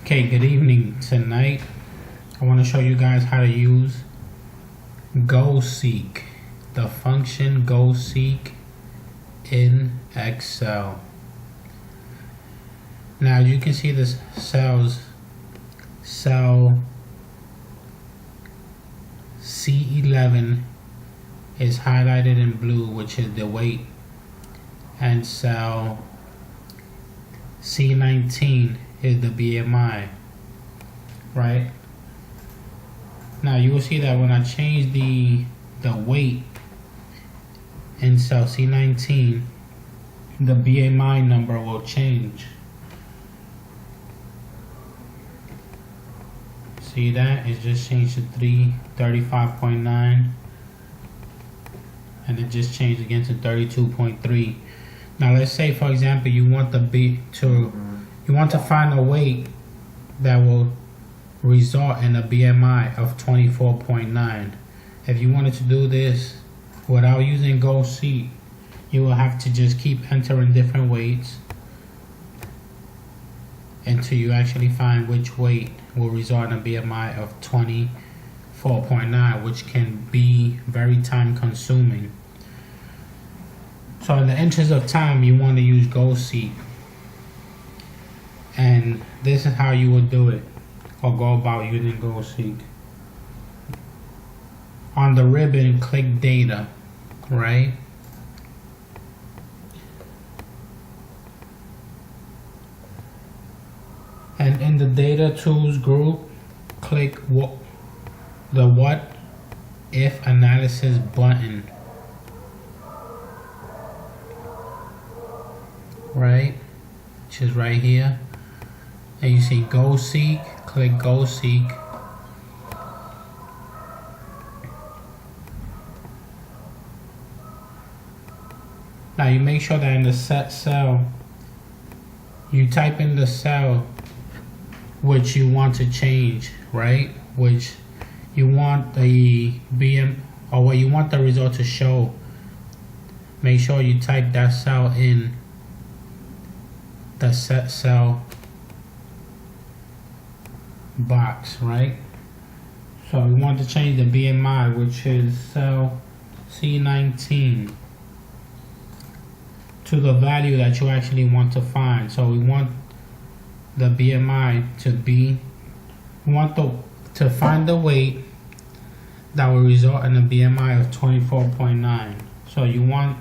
Okay, good evening. Tonight I want to show you guys how to use GoSeek, the function GoSeek in Excel. Now you can see this cell C11 is highlighted in blue, which is the weight, and cell C19 is the BMI, right? Now you will see that when I change the weight in cell C19, the BMI number will change. See that? It just changed to 335.9, and it just changed again to 32.3. Now let's say, for example, you want to find a weight that will result in a BMI of 24.9. If you wanted to do this without using GoSeek, you will have to just keep entering different weights until you actually find which weight will result in a BMI of 24.9, which can be very time consuming. So in the interest of time, you want to use GoSeek. And this is how you would do it, or go about using GoSeek. On the ribbon, click data, right? And in the data tools group, click the what if analysis button, right? Which is right here. And you see GoSeek, click GoSeek. Now you make sure that in the set cell, you type in the cell which you want to change, right? Which you want the or what you want the result to show. Make sure you type that cell in the set cell box, right? So we want to change the BMI, which is cell C19, to the value that you actually want to find. So we want the BMI to be, we want to find the weight that will result in a BMI of 24.9. So you want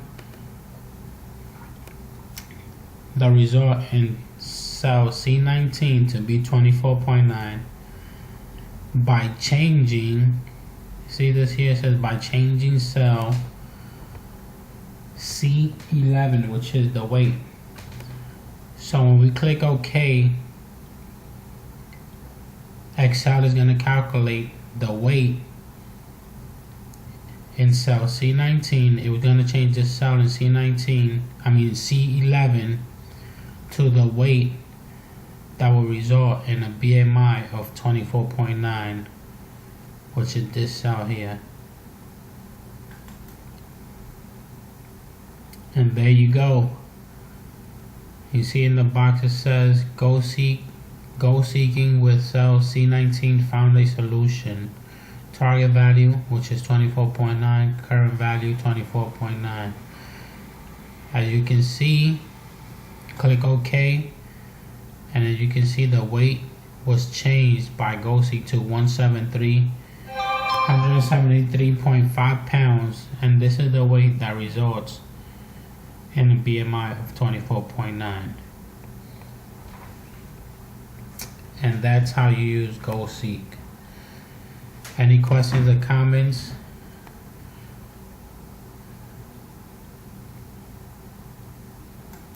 the result in cell C19 to be 24.9 by changing, see this here, it says by changing cell C11, which is the weight. So when we click OK, Excel is going to calculate the weight in cell C19. It was going to change this cell in C11 to the weight that will result in a BMI of 24.9, which is this cell here. And there you go. You see in the box it says GoSeeking with cell C19 found a solution. Target value, which is 24.9, current value 24.9. As you can see, click OK, and as you can see, the weight was changed by GoSeek to 173.5 pounds, and this is the weight that results in a BMI of 24.9. And that's how you use GoSeek. Any questions or comments?